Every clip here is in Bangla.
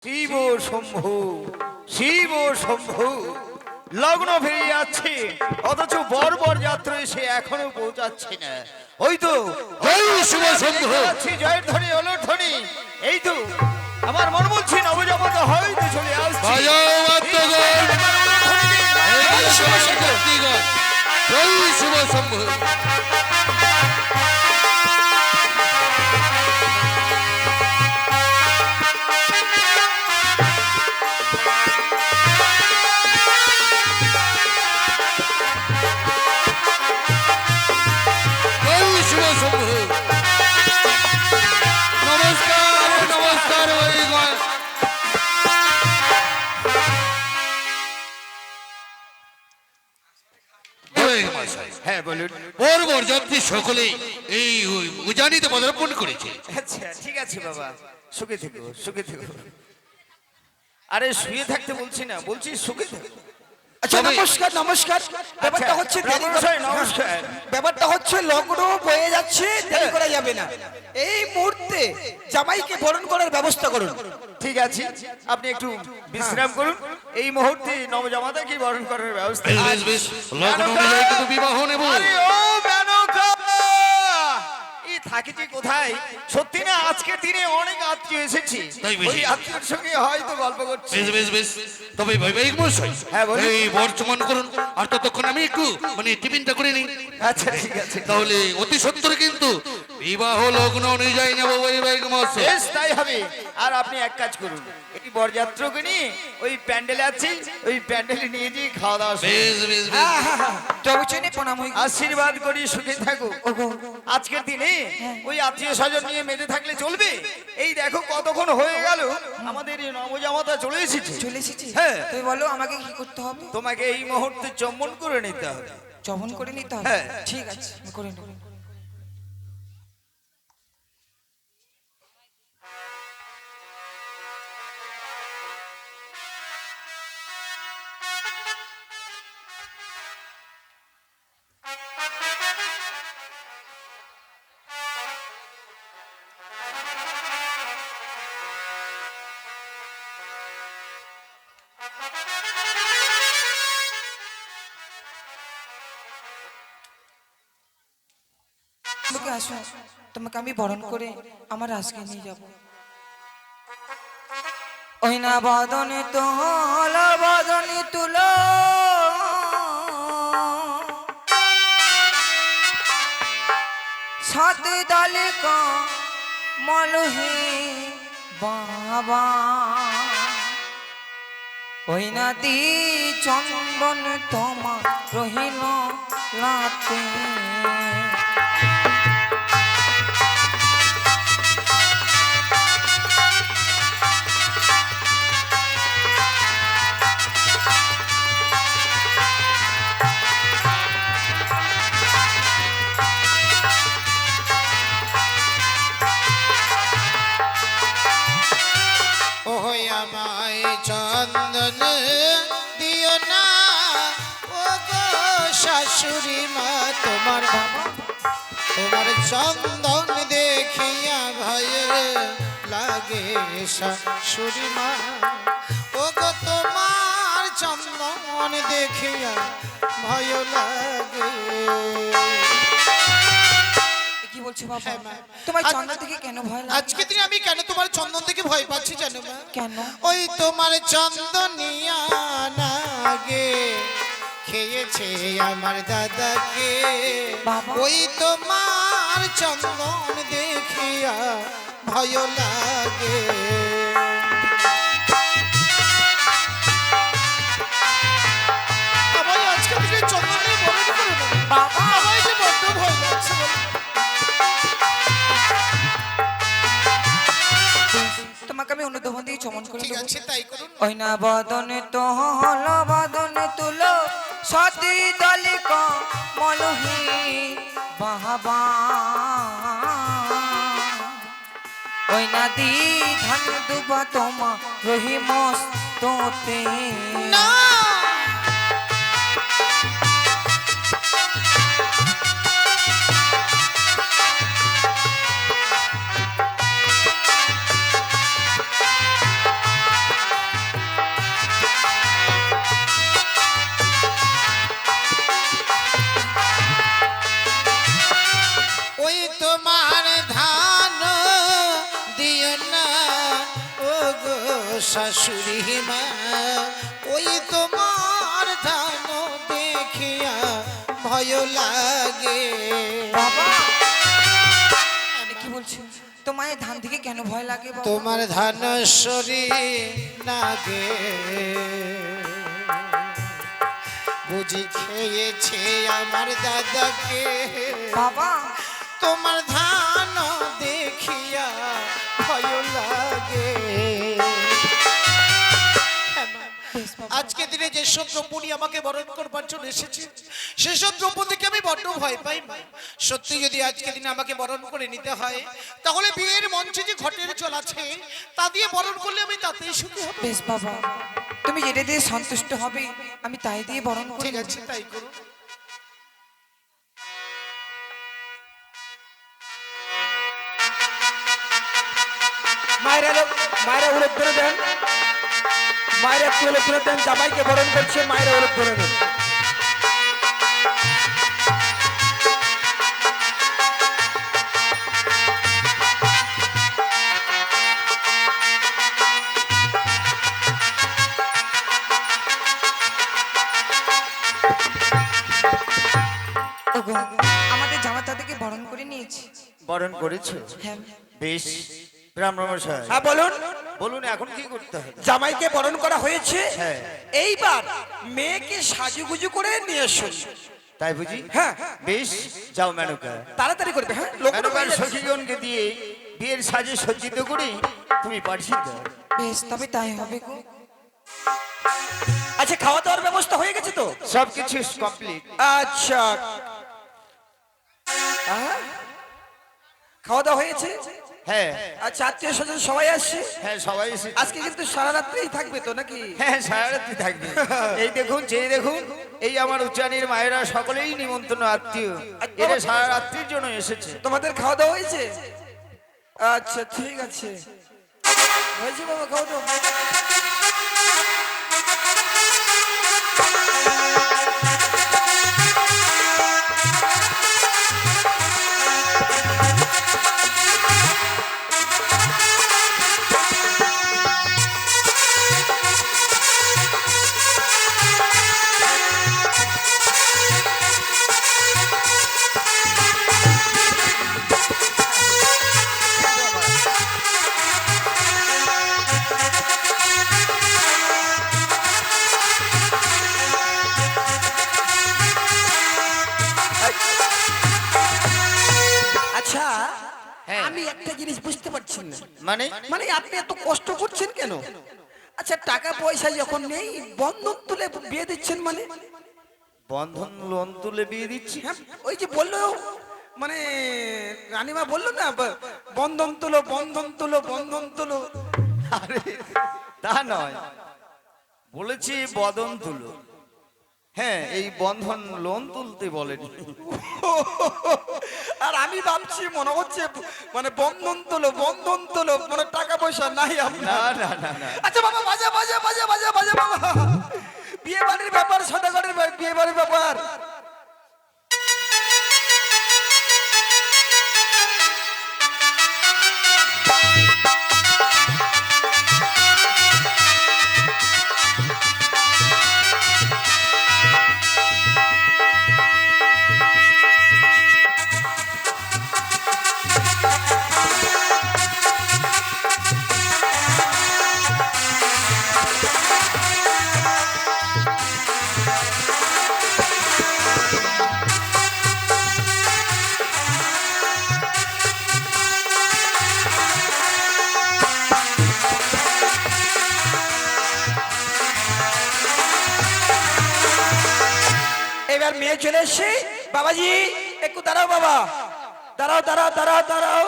শিব শম্ভু, শিব শম্ভু। লগ্ন ফিরে যাচ্ছে, অথচ বর যাত্রা এসে এখনো পৌঁছাচ্ছে না। ওই তো জয়ের ধ্বনি, অলর ধ্বনি। এই তো আমার মন বলছে নবজাগত হয়তো চলে আসছে। শুভ শম্ভু। হ্যাঁ বলুন। বরযাত্রী সকলেই এই উজানিতে পদার্পণ করেছে। আচ্ছা ঠিক আছে বাবা, সুখে থেকো, সুখে থেকো। আরে শুয়ে থাকতে বলছি না, বলছি সুখে থেকো। আচ্ছা নমস্কার নমস্কার। ব্যাপারটা হচ্ছে নমস্কার। ব্যাপারটা হচ্ছে লগ্ন বয়ে যাচ্ছে, দেরি করা যাবে না। এই মুহূর্তে জামাইকে বরণ করার ব্যবস্থা করুন। ঠিক আছে, আপনি একটু বিশ্রাম করুন। এই মুহূর্তে নবজামাতাকে বরণ করার ব্যবস্থা। লগ্ন অনুযায়ী কিন্তু বিবাহ নেব। আরে ও মেনকা, এই থাকে যে কোথায়? সত্যি না, আজকের দিনে অনেক আত্মীয় এসেছি, ওই আত্মীয়ের সঙ্গে হয়তো গল্প করছি। বেশ তবে বৈবাহিক মশাই, হ্যাঁ বলুন। এই বর্তমান করুন, আর ততক্ষণ আমি একটু টিফিনটা করে নিই। আচ্ছা ঠিক আছে, তাহলে অতি সত্তর কিন্তু বিবাহ লগ্ন অনুযায়ী নেব বৈবাহিক মশাই। বেশ তাই হবে। আর আপনি এক কাজ করুন, এই বরযাত্রকে নিয়ে ওই প্যান্ডেলে আছে, ওই প্যান্ডেলে নিয়ে গিয়ে খাওয়া দাওয়া বেশ আশীর্বাদ করি, সুখে থাকো। আজকের দিনে ওই আত্মীয় স্বজন নিয়ে মেতে থাকলে চলবে? এই দেখো কতক্ষণ হয়ে গেল, আমাদের এই নবজামাতা চলে এসেছে। হ্যাঁ, তুমি বলো আমাকে কি করতে হবে? তোমাকে এই মুহূর্তে চুম্বন করে নিতে হবে। চবন করে নিতে হবে? হ্যাঁ। ঠিক আছে, আমি করে নেব। তোমাকে আসো, তোমাকে আমি বরণ করে আমার আজকে নিয়ে যাব। ওই না বদনে তোল, বদনে তুলো, সাত দলে মলহে বাবা, ওই না দি চন্দন তোমা রহিল লাতে। চন্দন দিও না ও গো শাশুড়ি মা, তোমার চন্দন দেখিয়া ভয়ে লাগে শাশুড়ি মা, ও গো তোমার চন্দন দেখিয়া ভয় লাগে। কি বলছো বাবা? তোমার চন্দন থেকে কেন ভয় লাগে? আজকে দিনে আমি কেন তোমার চন্দন থেকে ভয় পাচ্ছি জানো মা? কেন? ওই তোমার চন্দনিয়া নাগে খেয়েছে আমার দাদাকে, ওই তোমার চন্দন দেখিয়া ভয় লাগে। আমার আজকে দিনে চন্দন নিয়ে বরণ করে দেবো বাবা, আমার যে বড্ড ভয় লাগছে। তোমাকে আমি অনুধাবন দিয়ে চমন করে ঠিক আছে তাই করুন। ওই না বদনে তোল, বদনে তুলো, সতী দলে মলহি বাবা, ওই না দি ধান দুবা তোমা রহি মস্ততে। না শাশুড়ি মা ওই তোমার ধান দেখিয়া ভয় লাগে। বাবা এ কি বলছো? তোমার এই ধান থেকে কেন ভয় লাগে বাবা? তোমার ধান সরি নাগে বুঝি খেয়েছে আমার দাদাকে। বাবা তোমার ধান দেখিয়া ভয় লাগে। আজকে দিনে যেসব দ্রৌপদী আমাকে বরণ করবার জন্য এসেছে সেসব দ্রৌপদীকে আমি বড্ড ভয় পাই। সত্যি যদি আজকে দিনে আমাকে বরণ করে নিতে হয় তাহলে বিয়ের মঞ্চে যে ঘটের চল আছে তা দিয়ে বরণ করলে আমি তাতেই সুখী হব। বেশ বাবা, তুমি যেটা দিয়ে সন্তুষ্ট হবে আমি তাই দিয়ে বরণ করি। ঠিক আছে তাই করো। মায়েরা উলট ধরে দেন, মায়েরা একটু উলট ধরে দেন, জামাইকে বরণ করছে, মায়েরা উলট ধরে দেন। ওগো, আমাদের জামা তাদেরকে বরণ করে নিয়েছি। বরণ করেছো? হ্যাঁ বেশ। ব্রাহ্মণমশাই হ্যাঁ বলুন। বলুন এখন কি করতে হবে? জামাইকে বরণ করা হয়েছে, হ্যাঁ। এইবার মেয়েকে সাজুগুজু করে নিয়ে এসো। তাই বুঝি? হ্যাঁ বেশ, যাও মেনকা। তাড়াতাড়ি করবে। হ্যাঁ লোক মেনকার সখীগণকে দিয়ে বিয়ের সাজে সজ্জিত করে তুমি পাঠিয়ে দাও। বেশ, তবে তাই হবে গো। আচ্ছা, খাওয়া দাওয়ার ব্যবস্থা হয়ে গেছে তো? সবকিছু কমপ্লিট। আচ্ছা, খাওয়া দাওয়া হয়েছে? হ্যাঁ আচ্ছা, আত্মীয় স্বজন সবাই আসছে? হ্যাঁ, সবাই এসেছে। আজকে কিন্তু সারা রাত্রেই থাকবে তো নাকি? হ্যাঁ, সারা রাত্রি থাকবে। এই দেখুন, যে দেখুন, এই আমার উচ্চারণের মায়েরা সকলেই নিমন্ত্রণ আত্মীয়, এরা সারা রাত্রির জন্য এসেছে। তোমাদের খাওয়া দাওয়া হয়েছে? আচ্ছা ঠিক আছে, হয়েছে বাবা খাওয়া দাওয়া। আচ্ছা, হ্যাঁ। আমি একটা জিনিস বুঝতে পারছি না, মানে মানে আপনি এত কষ্ট করছেন কেন? আচ্ছা, টাকা পয়সা যখন নেই বন্ধন তুলে বিয়ে দিচ্ছেন মানে? বন্ধন লোন তুলে বিয়ে দিচ্ছি? হ্যাঁ, ওই যে বললো, মানে রানীমা বললো না, বন্ধন তুলো বন্ধন তুলো বন্ধন তুলো। আরে তা নয়, বলেছি বদন তুলো। হ্যাঁ, এই বন্ধন লোন তুলতে বলেনি। আর আমি ভাবছি মনে হচ্ছে মানে বন্ধন তুলো মানে টাকা পয়সা নাই না আপনার। না না না, আচ্ছা বাবা, বাজা বাজা বাজা বাজা বাজা বাবা, বিয়ে বাড়ির ব্যাপার, সদাগরের বিয়ে বাড়ির ব্যাপার। এবার মেয়ে চলে এসছে। বাবাজি একটু দাঁড়াও, বাবা দাঁড়াও দাঁড়াও দাঁড়াও দাঁড়াও,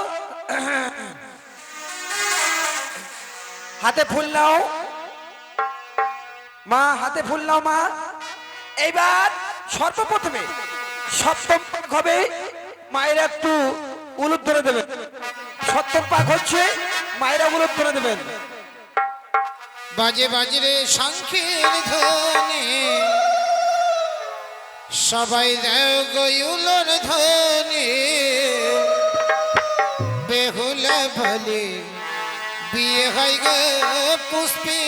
হাতে ফুল নাও মা, হাতে ফুল নাও মা। এইবার সর্বপ্রথমে সপ্তম পাক হবে, মায়েরা একটু উলুদ ধরে দেবেন। সপ্তম পাক হচ্ছে, মায়েরা উলুদ ধরে দেবেন। বাজে বাজে রে শঙ্খের ধ্বনি সবাই দাও গয়ুলোর ধ্বনি বেহুলা বলে বিয়ে হয় গো পুষ্পে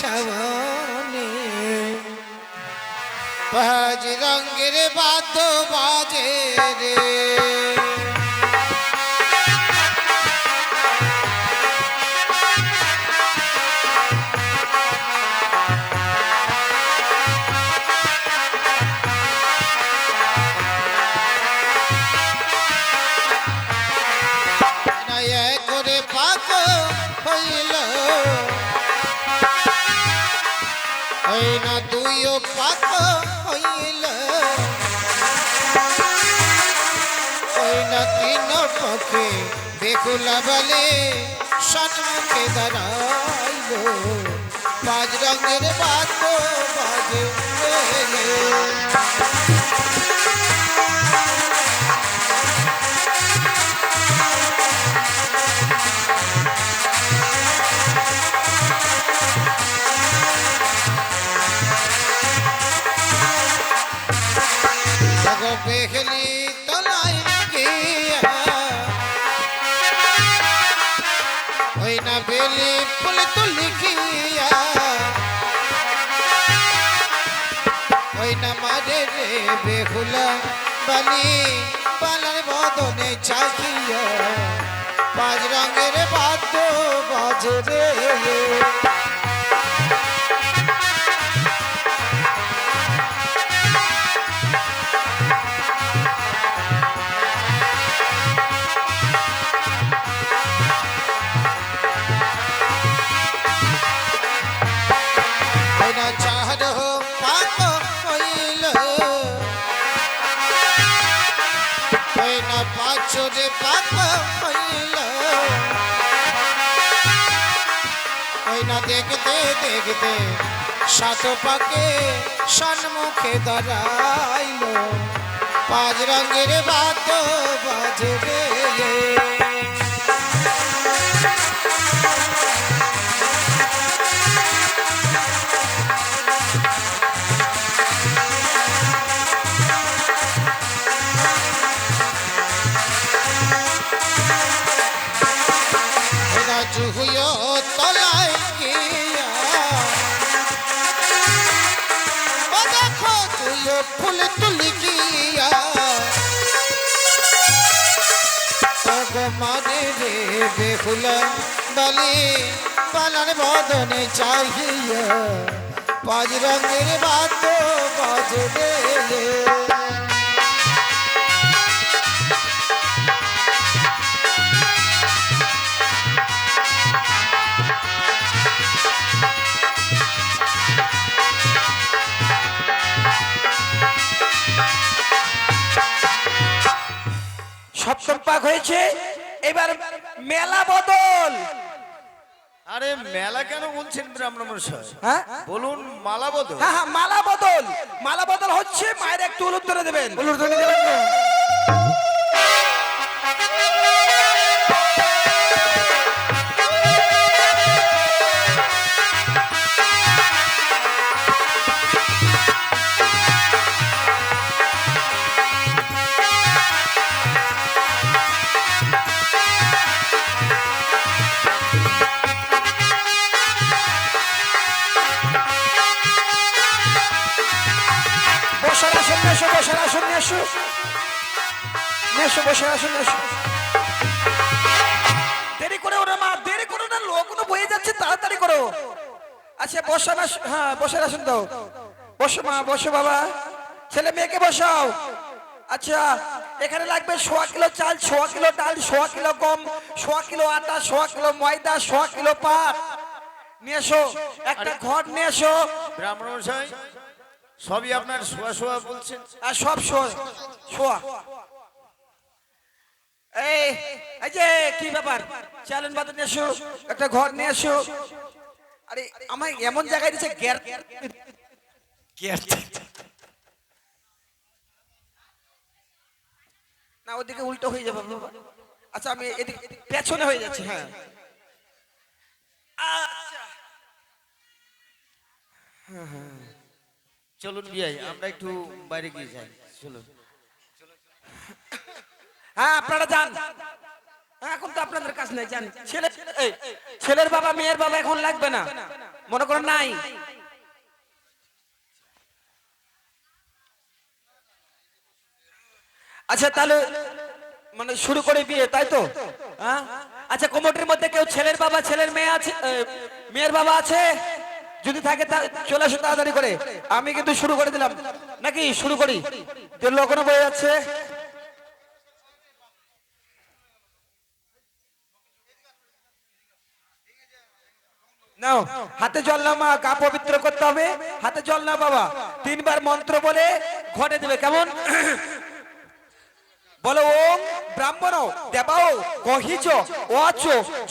সামনে পাঁচ রঙের বাদ্য বাজে রে করে পাক হইল ওই না দুইও পাক হইল ওই না তিন পক্ষে বেকুলা বলে সন্মুখে দাঁড়াইল পাঁচ রঙের বাদ্য বাজে বেহলি তলাই গিয়া ওই না বেলি ফুল তুলি গিয়া ওই না মারে রে বেহুলা বালি পালার বদনে চাহিয়া পাঁচ রঙের বাদ্য বাজে রে পাঁচরে পাক হইল ওই না দেখতে দেখতে সাত পাকে সন্মুখে দাঁড়াইল পাঁচ রঙের বাদ্য বাজে রে জুহুয় তলায় গিয়া ও দেখো তুইও ফুল তুলি গিয়া মানে রে বেহুলা বালি পালার বদনে চাহিয়া পাঁচ রঙের বাদ্য বাজে রে সপ্তম পাক হয়েছে এবার মেলা বদল আরে মেলা কেন বলছেন ব্রাহ্মণ মশাই? হ্যাঁ বলুন মালা বদল। হ্যাঁ হ্যাঁ মালা বদল মালা বদল হচ্ছে মায়ের একটু উলুদ ধরে দেবেন উলুদ ধরে দেবেন বসার আসন নেশো বসার আসন নেশো নেশো বসার আসন নেশো দেরি করে ওরা মা দেরি করো না লোকগুলো বয়ে যাচ্ছে তাড়াতাড়ি করো আচ্ছা বসার আসন হ্যাঁ বসার আসন দাও বসো মা বসো বাবা ছেলে মেয়েকে বসাও আচ্ছা এখানে লাগবে 100 কিলো চাল 100 কিলো ডাল 100 কিলো গম 100 কিলো আটা 100 কিলো ময়দা 100 কিলো পাট নিয়ে এসো একটা ঘর নিয়ে এসো ব্রাহ্মণ মশাই সবই আপনার শোয়া শোয়া বলছেন আর সব শোয়া এই এই যে কি ব্যাপার চ্যালেঞ্জ বাদে নিয়ে এসো একটা ঘর নিয়ে এসো আরে আমায় এমন জায়গায় দিচ্ছে গ্যার না ওদিকে উল্টো হয়ে যাবে বাবা আচ্ছা আমি এদিকে পেছনে হয়ে যাচ্ছে হ্যাঁ আচ্ছা চলুন বিয়াই আমরা একটু বাইরে গিয়ে যাই চলুন হ্যাঁ আপনারা যান এখন তো আপনাদের কাজ নেই জান ছেলের বাবা মেয়ের বাবা এখন লাগবে না মনে করো নাই। আচ্ছা তাহলে মানে শুরু করে বিয়ে, তাই তো? হ্যাঁ আচ্ছা, কমিটির মধ্যে কেউ ছেলের বাবা ছেলের মেয়ে আছে, মেয়ের বাবা আছে? যদি থাকে চলে আসো তাড়াতাড়ি করে। আমি কিন্তু শুরু করে দিলাম, নাকি শুরু করি? লগ্ন বয়ে যাচ্ছে। নাও হাতে জল না মা, গা পবিত্র করতে হবে। হাতে জল না বাবা, 3 বার মন্ত্র বলে ঘটে দেবে, কেমন? বলো ওম ব্রাহ্মণ দেবাও গহিচ ওয়াচ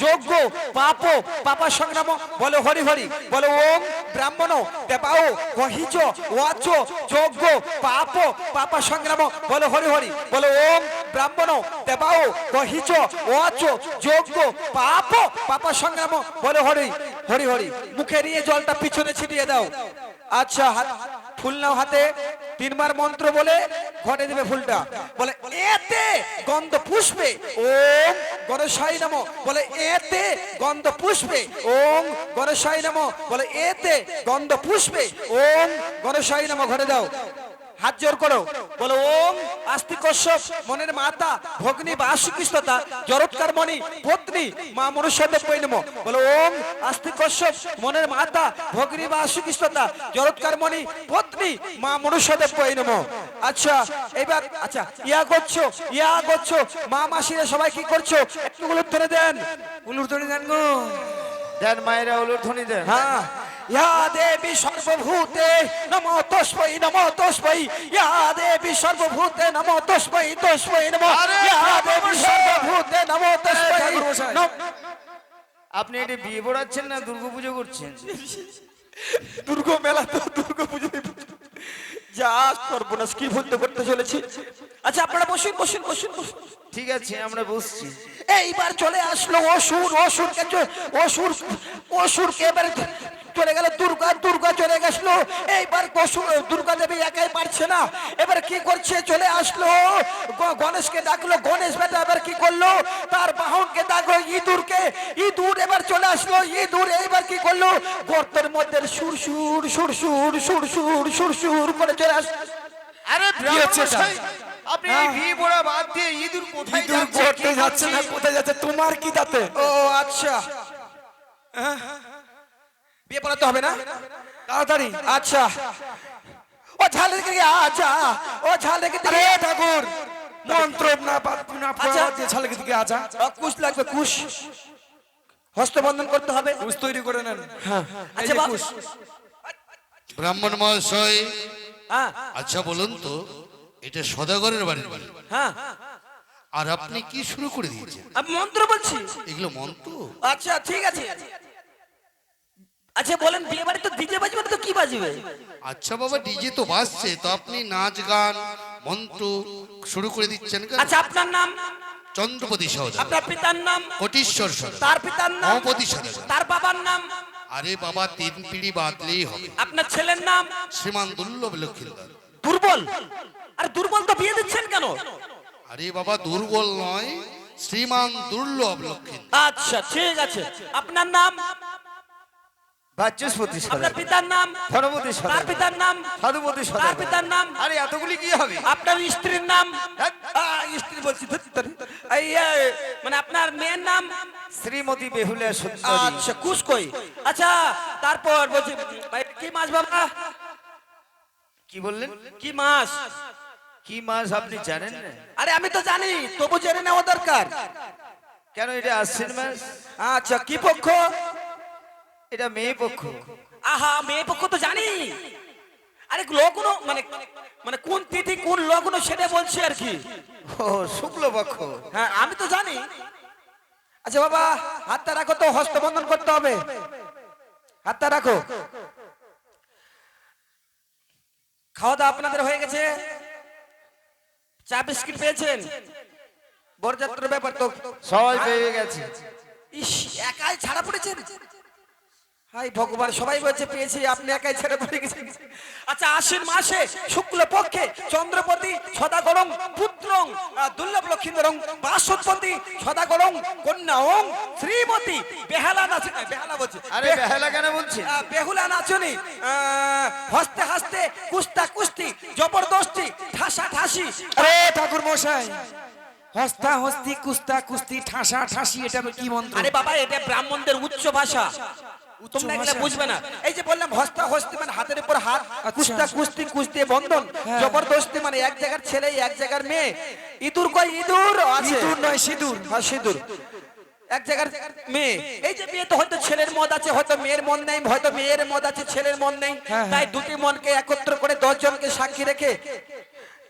যজ্ঞ পাপ পাপা সংগ্রাম। বলো হরি হরি। বলো ওম ব্রাহ্মণ দেবাও গহিচ ওয়াচ যজ্ঞ পাপ পাপা সংগ্রাম। বলো হরি হরি। বলো ওম ব্রাহ্মণ দেবাও গহিচ ওয়াচ যজ্ঞ পাপ পাপা সংগ্রাম। বলো হরি হরি হরি। মুখে নিয়ে জলটা পিছনে ছিটিয়ে দাও। আচ্ছা ফুল নাও হাতে, 3 বার মন্ত্র বলে ঘটে দেবে ফুলটা। বলে এতে গন্ধ পুষ্পে ওম গণেশায় নমঃ। বলে এতে গন্ধ পুষ্পে ওম গণেশায় নমঃ। বলে এতে গন্ধ পুষ্পে ওম গণেশায় নমঃ। ঘটে দাও, হাত জোর করো। বলো ওম আস্তি কশ্যপ মনের মাতা ভগ্নী বাসুকৃষ্টতা জরৎকার মণি পত্নী মা মনুষ্যদেব বৈ নমঃ। বলো ওম আস্তি কশ্যপ মনের মাতা ভগ্নী বাসুকৃষ্টতা জরৎকার মণি পত্নী মা মনুষ্যদেব বৈ নমঃ। আচ্ছা এবার আচ্ছা ইয়া করছো মা মাসিরা সবাই কি করছো? একটু উলুর ধরে দেন, উলুর ধরে দেন গো। দেন মায়েরা উলুর ধ্বনি দেন। হ্যাঁ ইয়া দেবী সর্বভূতে নমো তস্मै নমো তস্मै। ইয়া দেবী সর্বভূতে নমো তস্मै তস্मै নমো। ইয়া দেবী সর্বভূতে নমো তস্मै নমো। আপনি এটা বিয়ে পড়াচ্ছেন না দুর্গা পুজো করছেন? দুর্গা মেলা তো দুর্গা পুজো যা সর্বনাশ কি ভুলতে করতে চলেছি। আচ্ছা আপনারা বসুন বসুন বসুন বসুন। ঠিক আছে আমরা বসছি। এইবার চলে আসলো অসুরকে এবার চলে গেল দুর্গা চলে গেছিল। এইবার দুর্গা দেবী একাই পারছে না, এবার কি করছে? চলে আসলো গণেশকে ডাকলো। গণেশ বেটা এবার কি করলো? তার বাহনকে ডাকলো ইঁদুর এবার চলে আসলো। ইঁদুর এইবার কি করলো? গর্তের মধ্যে সুর সুর সুর সুর সুর সুর সুর সুর করে চলে আসলো। আরে ব্রাহ্মণমশাই, আপনি এই বিয়ে পড়া বাদ দিয়ে ইঁদুর কোথায় যাচ্ছে? না কোথায় যাচ্ছে তোমার কি তাতে? ও আচ্ছা বিয়ে পড়াতে হবে না তাড়াতাড়ি। আচ্ছা ও ঝাল রেখে আচ্ছা ও ঝাল রেখে ঠাকুর মন্ত্র না দিয়ে ঝাল রেখে দিকে আচ্ছা কুশ লাগবে, কুশ হস্তবন্ধন করতে হবে, কুশ তৈরি করে নেন। হ্যাঁ আচ্ছা ব্রাহ্মণ মহাশয়, হ্যাঁ আচ্ছা বলুন তো, এটা সদাগরের বাড়ির বাড়ি, হ্যাঁ আর আপনি কি শুরু করে দিয়েছেন? আমি মন্ত্র বলছি। এগুলো মন্ত্র? আচ্ছা ঠিক আছে। আচ্ছা বলেন বিয়ে বাড়ি তো ডিজে বাজবে না তো কি বাজবে? আচ্ছা বাবা, ডিজে তো বাজছে, তো আপনি নাচ গান মন্ত্র শুরু করে দিচ্ছেন কেন? আচ্ছা আপনার নাম? চন্দ্রপতি সওদাগর। আপনার পিতার নাম? কোটিশ্বর সওদাগর। তার পিতার নাম? মহাপতি সওদাগর। তার বাবার নাম? আরে বাবা, 3 পিঁড়ি বাদলেই হবে। আপনার ছেলের নাম? শ্রীমান দুর্লভ লক্ষ্মীন্দর। দুর্বল? আরে দুর্বল তো বিয়ে দিচ্ছেন কেন? আরে বাবা, দুর্বল নয়, শ্রীমান দুর্লভ লক্ষ্মীন্দর। আচ্ছা ঠিক আছে। আপনার নাম? বাচস্পতি আপনার সদাগর। পিতার নাম? ধনপতি তার সদাগর। পিতার নাম? সাধুপতি তার সদাগর। পিতার নাম? আরে এতগুলি কি হবে? আপনার স্ত্রীর নাম? ধ্যাৎ, স্ত্রী বলছি মানে আপনার মেয়ের নাম? শ্রীমতী বেহুলা সুন্দরী। আচ্ছা কুশ কই? আচ্ছা তারপর বলছি কি মাস বাবা? কি বললেন? কি মাস? কি মাস আপনি জানেন না? আরে আমি তো জানি, তবু জেনে নেওয়া দরকার। কেন এটা আশ্বিন মাস? আচ্ছা কি পক্ষ? এটা মেয়ে পক্ষ। আহা মেয়ে পক্ষ তো জানি। আরে লগ্ন মানে মানে কোন তিথি কোন লগ্ন সেটা বলছি আর কি। ও শুক্ল পক্ষ। হ্যাঁ আমি তো জানি। আচ্ছা বাবা হাতটা রাখো তো, হস্তবন্ধন করতে হবে। হাতটা রাখো। খাওয়া দাওয়া আপনাদের হয়ে গেছে? চা বিস্কিট পেয়েছেন? বরযাত্রার ব্যাপার তো সবাই পেয়ে গেছে। ইস একাই ছাড়া পড়েছেন। হাই ভগবান, সবাই বলছে পেয়েছি, আপনি একাই ছেড়ে পড়ে গেছেন। আচ্ছা, আশ্বিন মাসে শুক্ল পক্ষে চন্দ্রপতি সদাগরং পুত্রং দুর্লভ লক্ষ্মীন্দরং বাসুপতি সদাগরং কন্যাং শ্রীমতী বেহালা নাচনি, বেহালা বলছে, আরে বেহালা কেন বলছিস? বেহুলা নাচনি, হস্তে হস্তে কুস্তা কুস্তি জবরদস্তি ঠাসা ঠাসি। আরে ঠাকুর মশাই, হস্তা হস্তি কুস্তা কুস্তি ঠাসা ঠাসি, এটা কি মন্ত্র? আরে বাবা, এটা ব্রাহ্মণদের উচ্চ ভাষা, তোমরা এগুলা বুঝবে না। এই যে বললাম হস্তা হস্তি মানে হাতের উপর হাত, কুস্তা কুস্তি কুস্তি বন্ধন, জবরদস্তি মানে এক জায়গার ছেলে এক জায়গার মেয়ে, ইঁদুর কই ইঁদুর আছে, ইঁদুর নয় সিঁদুর। হ্যাঁ সিঁদুর, এক জায়গার মেয়ে। এই যে বিয়ে তো হয়তো ছেলের মত আছে, হয়তো মেয়ের মন নেই, হয়তো মেয়ের মত আছে ছেলের মন নেই, তাই দুটি মনকে একত্র করে 10 জনকে সাক্ষী রেখে,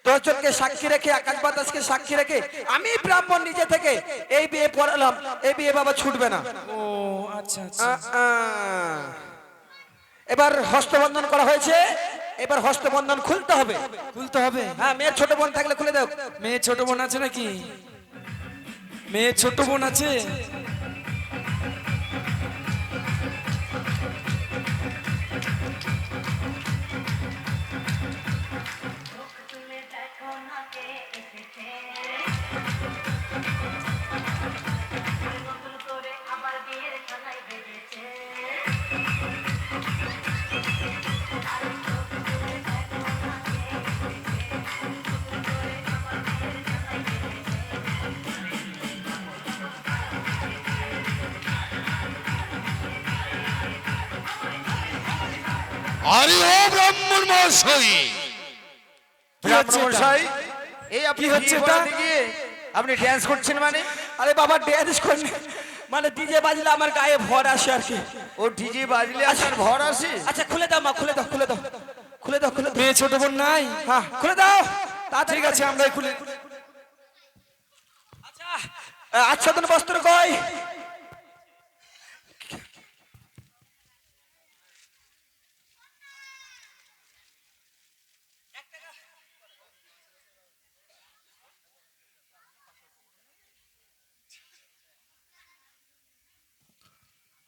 10 জনকে সাক্ষী রেখে, আকাশ বাতাসকে সাক্ষী রেখে আমি ব্রাহ্মণ নিজে থেকে এই বিয়ে পড়ালাম। এই বিয়ে বাবা ছুটবে না। ও আচ্ছা আচ্ছা। এবার হস্তবন্ধন করা হয়েছে, এবার হস্তবন্ধন খুলতে হবে। খুলতে হবে? হ্যাঁ, মেয়ের ছোট বোন থাকলে খুলে দাও। মেয়ে ছোট বোন আছে নাকি? মেয়ে ছোট বোন আছে? আরে ও ব্রাহ্মণ মহাশয়, ব্রাহ্মণমশাই, এই আপনি কি হচ্ছে বিয়ে এটা? পড়াতে গিয়ে আপনি ড্যান্স করছেন মানে? আরে বাবা, ড্যান্স করেন মানে ডিজে বাজলে আমার গায়ে ভর আসে আর কি। ও ডিজে বাজলে আপনার ভর আসে? আচ্ছা খুলে দাও মা, খুলে দাও, খুলে দাও, খুলে দাও, খুলে দাও। মেয়ে ছোট বোন নাই? হ্যাঁ খুলে দাও। ঠিক আছে, আমরাই খুলে। আচ্ছা, আচ্ছাদন বস্ত্র কই?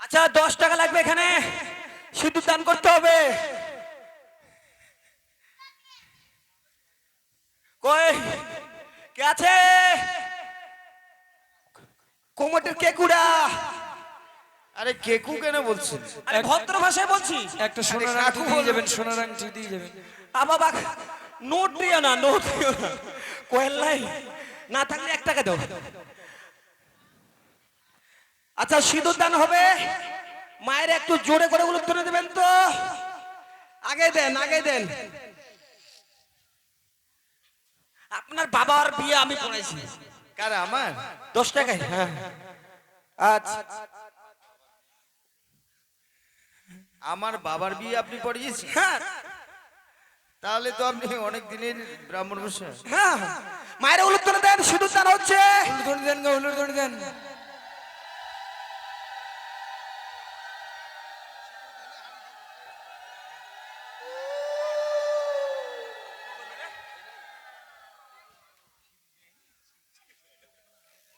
আচ্ছা 10 টাকা লাগবে, এখানে সিঁদুর দান করতে হবে। কই কে আছে? কোমরের কেকুড়া। আরে কেকু কেন বলছেন? আরে ভদ্র ভাষায় বলছি। একটা সোনার আংটি দিয়ে যাবেন, সোনার আংটি দিয়ে যাবেন। বাবা নোট দিও না, নোট দিও না, কোয়েল নাই, না থাকলে 1 টাকা দাও। আচ্ছা সিঁদুর দান হবে, মায়ের একটু জোরে করে উলুধ্বনি দেবেন তো। আগে দেন, আগে দেন। আপনার বাবার বিয়ে আমি পড়াইছি। কারা? আমার? 10 টাকায়। হ্যাঁ আচ্ছা, আমার বাবার বিয়ে আপনি পড়িয়েছেন? হ্যাঁ তাহলে তো আপনি অনেক দিনের ব্রাহ্মণ মশাই। হ্যাঁ, মায়ের উলুধ্বনি দেন, সিঁদুর দান হচ্ছে। উলুধ্বনি দেন গো, উলুধ্বনি দেন।